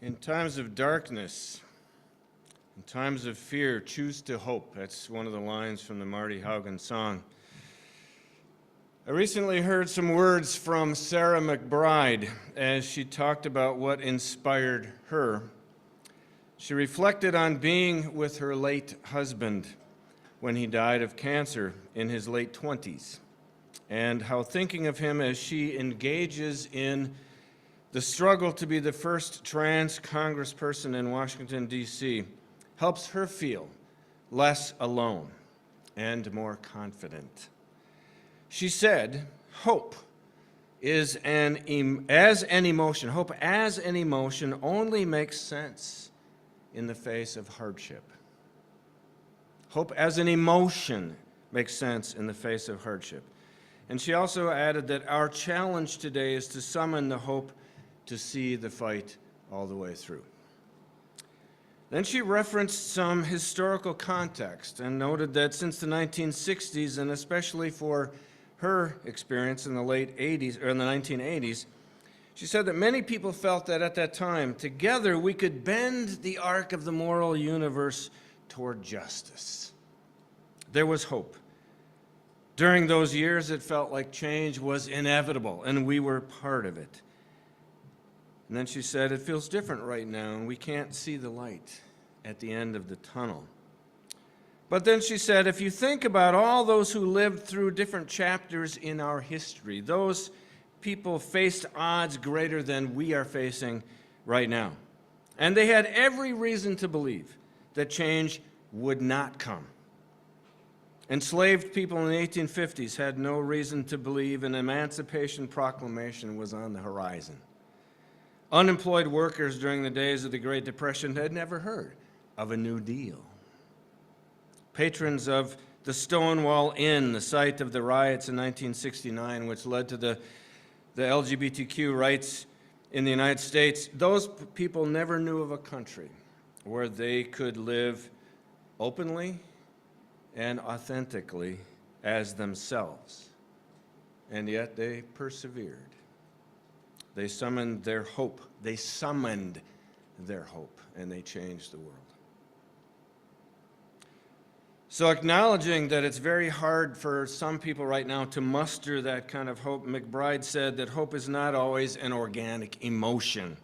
In times of darkness, in times of fear, choose to hope. That's one of the lines from the Marty Haugen song. I recently heard some words from Sarah McBride as she talked about what inspired her. She reflected on being with her late husband when he died of cancer in his late 20s, and how thinking of him as she engages in the struggle to be the first trans congressperson in Washington, D.C., helps her feel less alone and more confident. She said, hope as an emotion only makes sense in the face of hardship. Hope as an emotion makes sense in the face of hardship. And she also added that our challenge today is to summon the hope to see the fight all the way through. Then she referenced some historical context and noted that since the 1960s, and especially for her experience in the late 80s or in the 1980s, she said that many people felt that at that time, together we could bend the arc of the moral universe toward justice. There was hope. During those years, it felt like change was inevitable, and we were part of it. And then she said, it feels different right now, and we can't see the light at the end of the tunnel. But then she said, if you think about all those who lived through different chapters in our history, those people faced odds greater than we are facing right now. And they had every reason to believe that change would not come. Enslaved people in the 1850s had no reason to believe an Emancipation Proclamation was on the horizon. Unemployed workers during the days of the Great Depression had never heard of a New Deal. Patrons of the Stonewall Inn, the site of the riots in 1969, which led to the LGBTQ rights in the United States, those people never knew of a country where they could live openly and authentically as themselves. And yet they persevered. They summoned their hope. They summoned their hope, and they changed the world. So acknowledging that it's very hard for some people right now to muster that kind of hope, McBride said that hope is not always an organic emotion.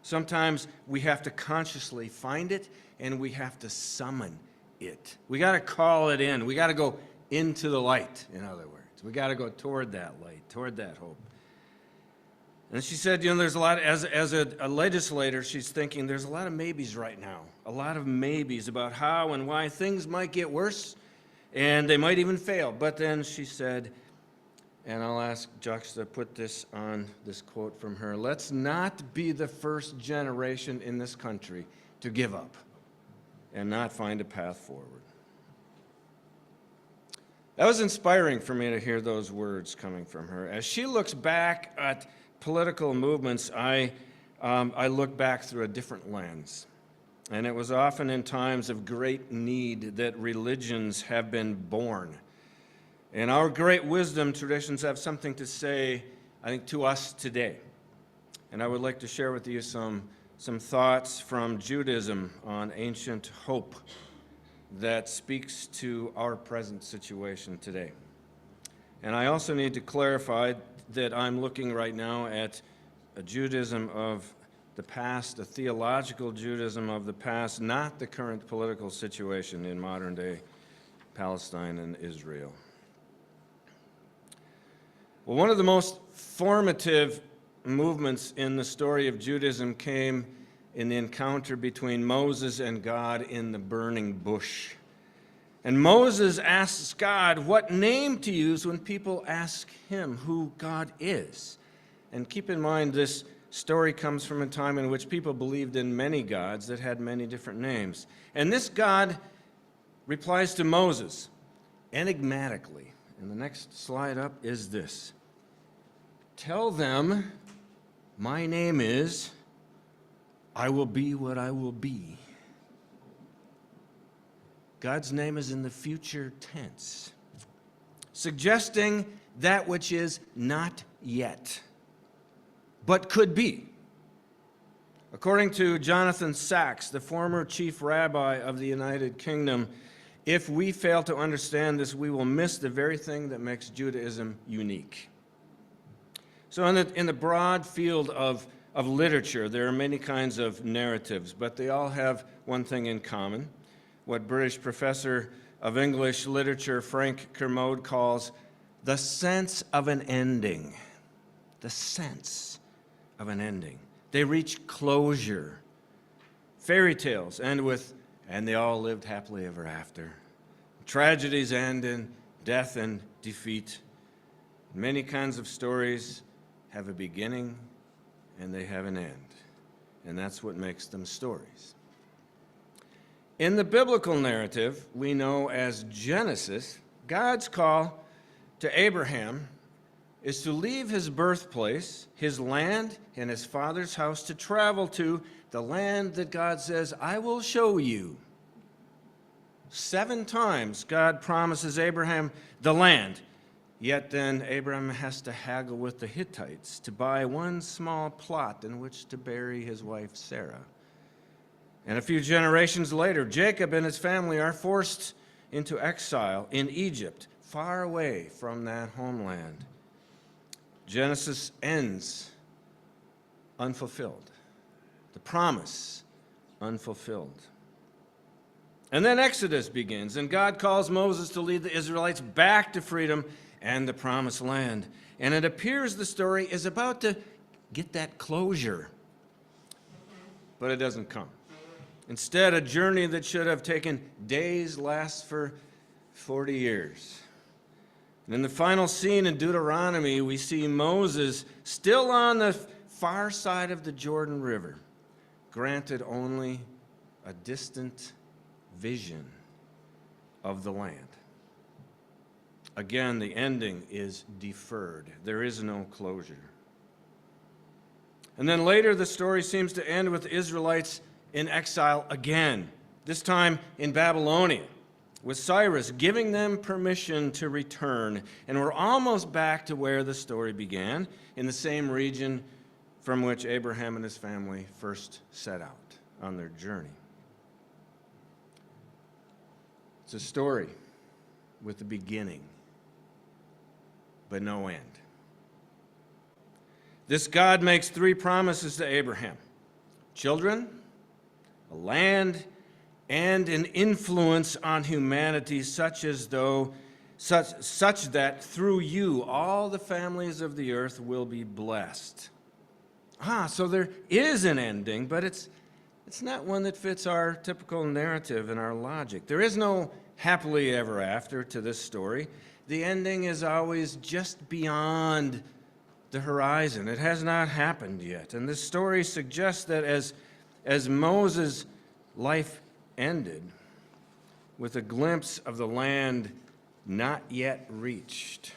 Sometimes we have to consciously find it, and we have to summon it. We got to call it in. We got to go into the light, in other words. We got to go toward that light, toward that hope. And she said, there's a lot, as a legislator, she's thinking there's a lot of maybes right now, a lot of maybes about how and why things might get worse, and they might even fail. But then she said, and I'll ask Jux to put this on this quote from her, let's not be the first generation in this country to give up and not find a path forward. That was inspiring for me to hear those words coming from her. As she looks back at political movements, I look back through a different lens. And it was often in times of great need that religions have been born. And our great wisdom traditions have something to say, I think, to us today. And I would like to share with you some thoughts from Judaism on ancient hope that speaks to our present situation today. And I also need to clarify that I'm looking right now at a Judaism of the past, a theological Judaism of the past, not the current political situation in modern-day Palestine and Israel. Well, one of the most formative movements in the story of Judaism came in the encounter between Moses and God in the burning bush. And Moses asks God what name to use when people ask him who God is. And keep in mind, this story comes from a time in which people believed in many gods that had many different names. And this God replies to Moses enigmatically. And the next slide up is this. Tell them, my name is, I will be what I will be. God's name is in the future tense, suggesting that which is not yet, but could be. According to Jonathan Sacks, the former chief rabbi of the United Kingdom, if we fail to understand this, we will miss the very thing that makes Judaism unique. So in the broad field of literature, there are many kinds of narratives, but they all have one thing in common, what British professor of English literature Frank Kermode calls the sense of an ending. The sense of an ending. They reach closure. Fairy tales end with, and they all lived happily ever after. Tragedies end in death and defeat. Many kinds of stories have a beginning and they have an end. And that's what makes them stories. In the biblical narrative we know as Genesis, God's call to Abraham is to leave his birthplace, his land, and his father's house to travel to the land that God says, I will show you. 7 times God promises Abraham the land, yet then Abraham has to haggle with the Hittites to buy one small plot in which to bury his wife Sarah. And a few generations later, Jacob and his family are forced into exile in Egypt, far away from that homeland. Genesis ends unfulfilled. The promise unfulfilled. And then Exodus begins, and God calls Moses to lead the Israelites back to freedom and the promised land. And it appears the story is about to get that closure. But it doesn't come. Instead, a journey that should have taken days lasts for 40 years. And in the final scene in Deuteronomy, we see Moses still on the far side of the Jordan River, granted only a distant vision of the land. Again, the ending is deferred. There is no closure. And then later, the story seems to end with the Israelites in exile again, this time in Babylonia, with Cyrus giving them permission to return. And we're almost back to where the story began, in the same region from which Abraham and his family first set out on their journey. It's a story with a beginning, but no end. This God makes 3 promises to Abraham: children, a land, and an influence on humanity such that through you all the families of the earth will be blessed. So there is an ending, but it's not one that fits our typical narrative and our logic. There is no happily ever after to this story. The ending is always just beyond the horizon. It has not happened yet. And this story suggests that as Moses' life ended with a glimpse of the land not yet reached,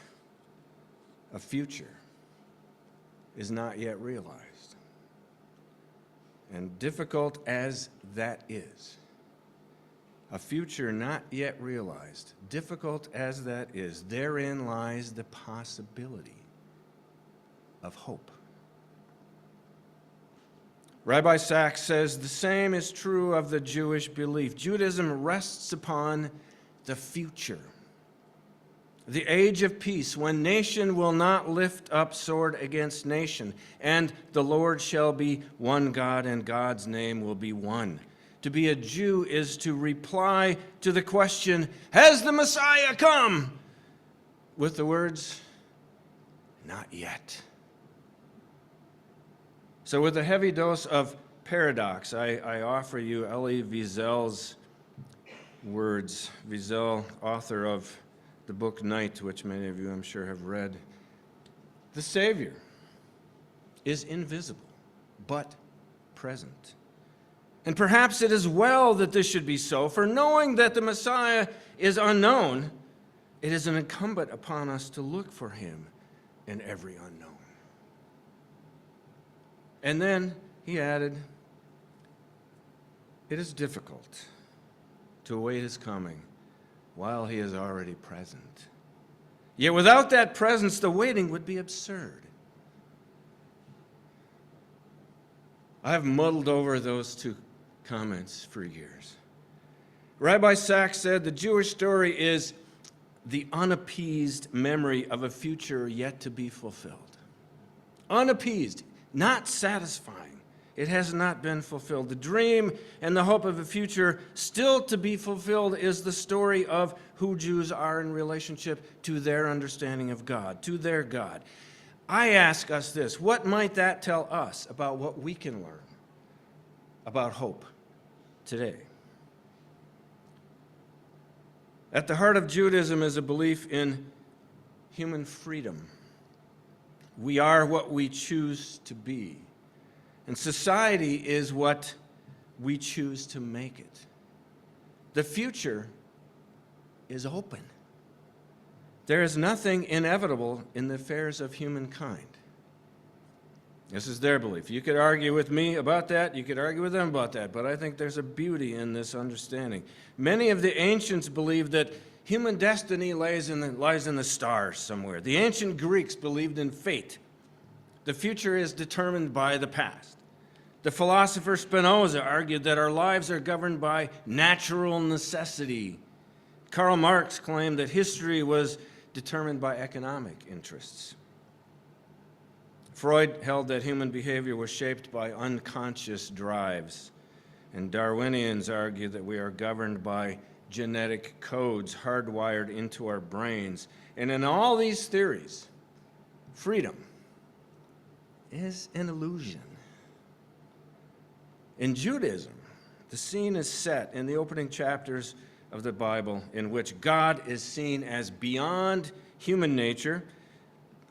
a future is not yet realized. And difficult as that is, a future not yet realized, difficult as that is, therein lies the possibility of hope. Rabbi Sacks says the same is true of the Jewish belief. Judaism rests upon the future, the age of peace, when nation will not lift up sword against nation, and the Lord shall be one God, and God's name will be one. To be a Jew is to reply to the question, has the Messiah come? With the words, not yet. So with a heavy dose of paradox, I offer you Elie Wiesel's words. Wiesel, author of the book Night, which many of you I'm sure have read. The Savior is invisible, but present. And perhaps it is well that this should be so, for knowing that the Messiah is unknown, it is incumbent upon us to look for him in every unknown. And then he added, it is difficult to await his coming while he is already present. Yet without that presence, the waiting would be absurd. I've muddled over those two comments for years. Rabbi Sachs said the Jewish story is the unappeased memory of a future yet to be fulfilled. Unappeased, not satisfying. It has not been fulfilled. The dream and the hope of a future still to be fulfilled is the story of who Jews are in relationship to their understanding of God, to their God. I ask us this: what might that tell us about what we can learn about hope today? At the heart of Judaism is a belief in human freedom. We are what we choose to be. And society is what we choose to make it. The future is open. There is nothing inevitable in the affairs of humankind. This is their belief. You could argue with me about that, you could argue with them about that, but I think there's a beauty in this understanding. Many of the ancients believed that human destiny lies in the stars somewhere. The ancient Greeks believed in fate. The future is determined by the past. The philosopher Spinoza argued that our lives are governed by natural necessity. Karl Marx claimed that history was determined by economic interests. Freud held that human behavior was shaped by unconscious drives. And Darwinians argue that we are governed by genetic codes hardwired into our brains. And in all these theories, freedom is an illusion. In Judaism, the scene is set in the opening chapters of the Bible in which God is seen as beyond human nature,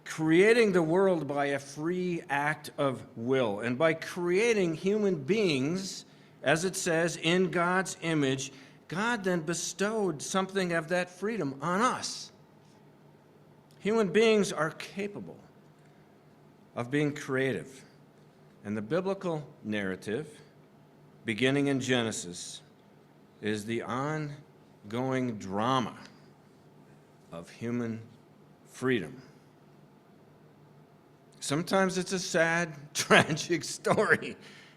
creating the world by a free act of will. And by creating human beings, as it says, in God's image, God then bestowed something of that freedom on us. Human beings are capable of being creative. And the biblical narrative, beginning in Genesis, is the ongoing drama of human freedom. Sometimes it's a sad, tragic story.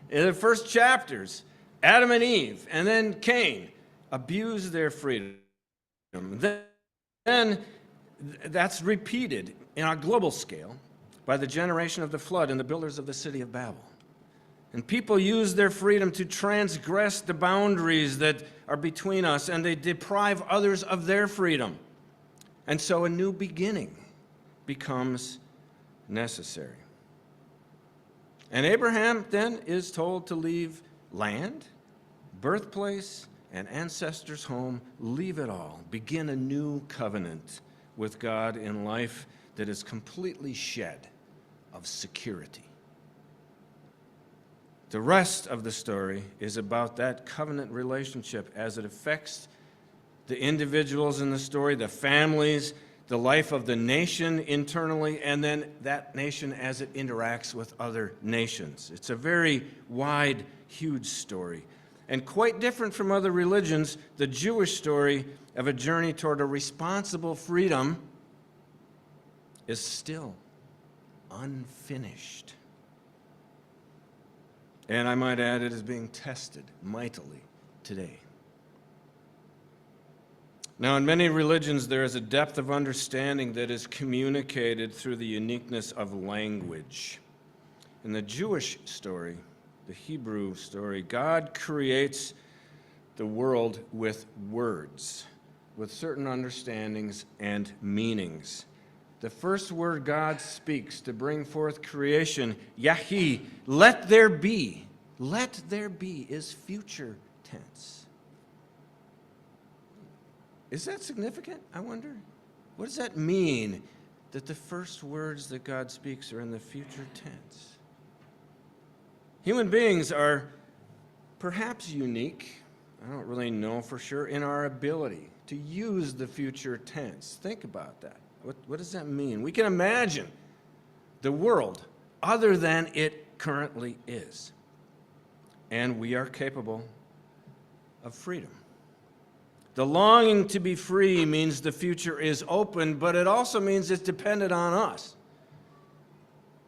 In the first chapters, Adam and Eve, and then Cain, abuse their freedom. Then that's repeated in a global scale by the generation of the flood and the builders of the city of Babel. And people use their freedom to transgress the boundaries that are between us, and they deprive others of their freedom. And so a new beginning becomes necessary. And Abraham then is told to leave land, birthplace, and ancestors' home, leave it all, begin a new covenant with God in life that is completely shed of security. The rest of the story is about that covenant relationship as it affects the individuals in the story, the families, the life of the nation internally, and then that nation as it interacts with other nations. It's a very wide, huge story. And quite different from other religions, the Jewish story of a journey toward a responsible freedom is still unfinished. And I might add, it is being tested mightily today. Now, in many religions, there is a depth of understanding that is communicated through the uniqueness of language. In the Jewish story, the Hebrew story, God creates the world with words, with certain understandings and meanings. The first word God speaks to bring forth creation, Yahi, let there be, is future tense. Is that significant, I wonder? What does that mean, that the first words that God speaks are in the future tense? Human beings are perhaps unique, I don't really know for sure, in our ability to use the future tense. Think about that. What does that mean? We can imagine the world other than it currently is. And we are capable of freedom. The longing to be free means the future is open, but it also means it's dependent on us.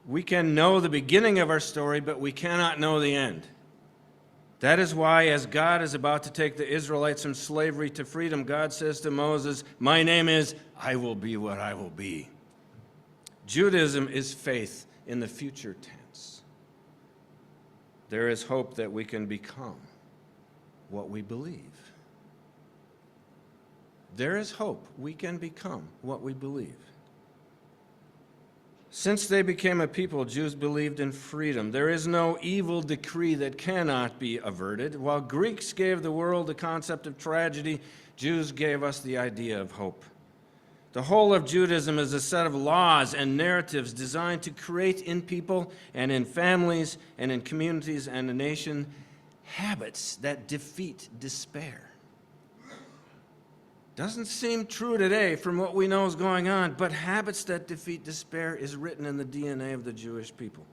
We can know the beginning of our story, but we cannot know the end. That is why, as God is about to take the Israelites from slavery to freedom, God says to Moses, "My name is, I will be what I will be." Judaism is faith in the future tense. There is hope that we can become what we believe. There is hope we can become what we believe. Since they became a people, Jews believed in freedom. There is no evil decree that cannot be averted. While Greeks gave the world the concept of tragedy, Jews gave us the idea of hope. The whole of Judaism is a set of laws and narratives designed to create in people and in families and in communities and a nation habits that defeat despair. Doesn't seem true today from what we know is going on, but habits that defeat despair is written in the DNA of the Jewish people.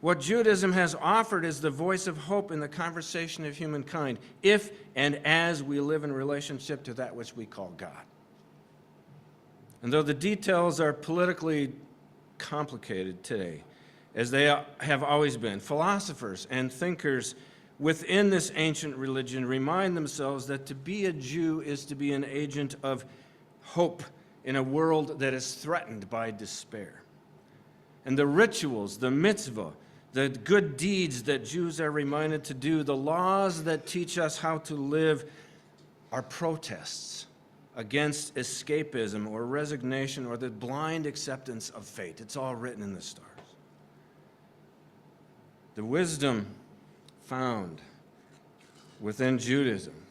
What Judaism has offered is the voice of hope in the conversation of humankind, if and as we live in relationship to that which we call God. And though the details are politically complicated today, as they have always been, philosophers and thinkers within this ancient religion remind themselves that to be a Jew is to be an agent of hope in a world that is threatened by despair. And the rituals, the mitzvah, the good deeds that Jews are reminded to do, the laws that teach us how to live, are protests against escapism or resignation or the blind acceptance of fate. It's all written in the stars. The wisdom found within Judaism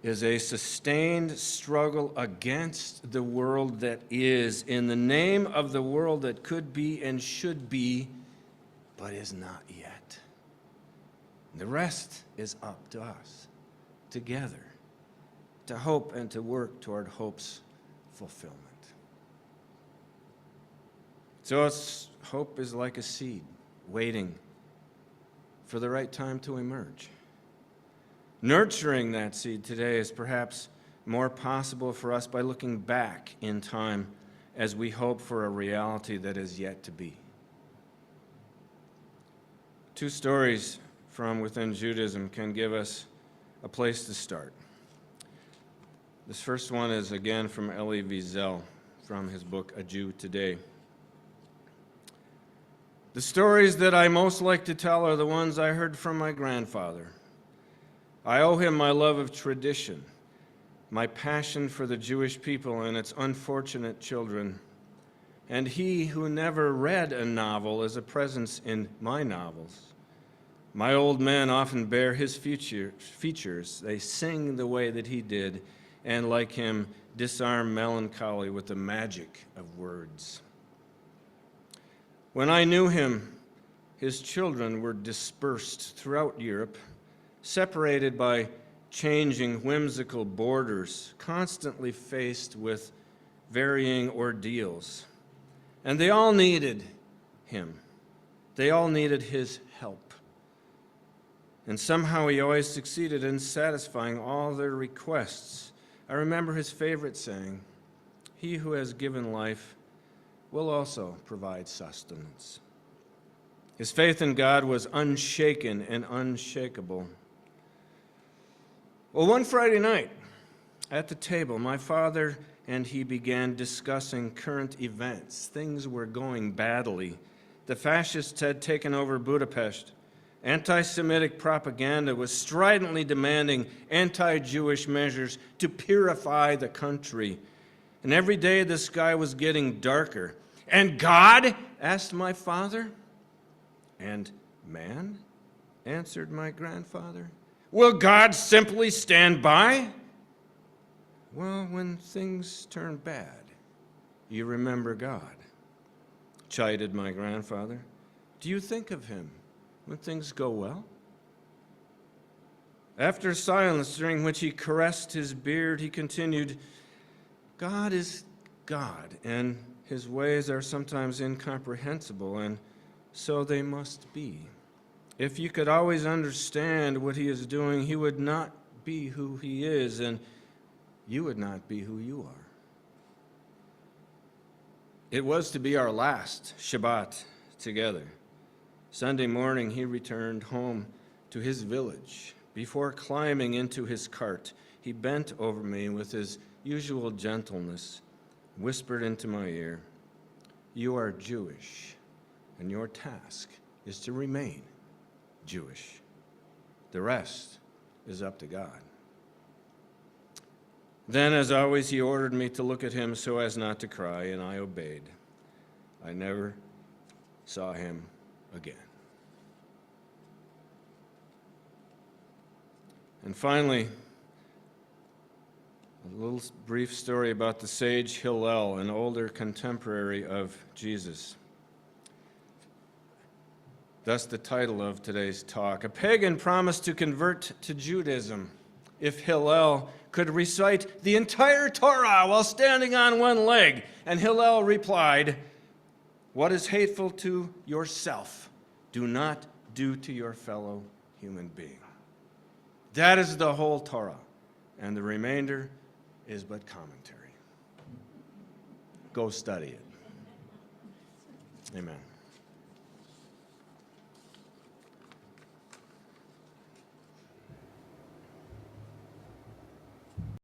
is a sustained struggle against the world that is, in the name of the world that could be and should be, but is not yet. The rest is up to us, together, to hope and to work toward hope's fulfillment. So hope is like a seed waiting for the right time to emerge. Nurturing that seed today is perhaps more possible for us by looking back in time as we hope for a reality that is yet to be. Two stories from within Judaism can give us a place to start. This first one is again from Elie Wiesel from his book, A Jew Today. The stories that I most like to tell are the ones I heard from my grandfather. I owe him my love of tradition, my passion for the Jewish people and its unfortunate children, and he who never read a novel is a presence in my novels. My old men often bear his features. They sing the way that he did, and like him, disarm melancholy with the magic of words. When I knew him, his children were dispersed throughout Europe, separated by changing whimsical borders, constantly faced with varying ordeals. And they all needed him. They all needed his help. And somehow he always succeeded in satisfying all their requests. I remember his favorite saying, "He who has given life will also provide sustenance." His faith in God was unshaken and unshakable. Well, one Friday night at the table, my father and he began discussing current events. Things were going badly. The fascists had taken over Budapest. Anti-Semitic propaganda was stridently demanding anti-Jewish measures to purify the country. And every day the sky was getting darker. "And God?" asked my father. "And man?" answered my grandfather. "Will God simply stand by?" "Well, when things turn bad, you remember God," chided my grandfather. "Do you think of him when things go well?" After a silence during which he caressed his beard, he continued, "God is God, and his ways are sometimes incomprehensible, and so they must be. If you could always understand what he is doing, he would not be who he is, and you would not be who you are. It was to be our last Shabbat together. Sunday morning, he returned home to his village. Before climbing into his cart, he bent over me with his usual gentleness, whispered into my ear, "You are Jewish, and your task is to remain Jewish. The rest is up to God." Then, as always, he ordered me to look at him so as not to cry, and I obeyed. I never saw him again. And finally, a little brief story about the sage Hillel, an older contemporary of Jesus. Thus the title of today's talk. A pagan promised to convert to Judaism if Hillel could recite the entire Torah while standing on one leg. And Hillel replied, "What is hateful to yourself, do not do to your fellow human being." That is the whole Torah, and the remainder is but commentary. Go study it. Amen.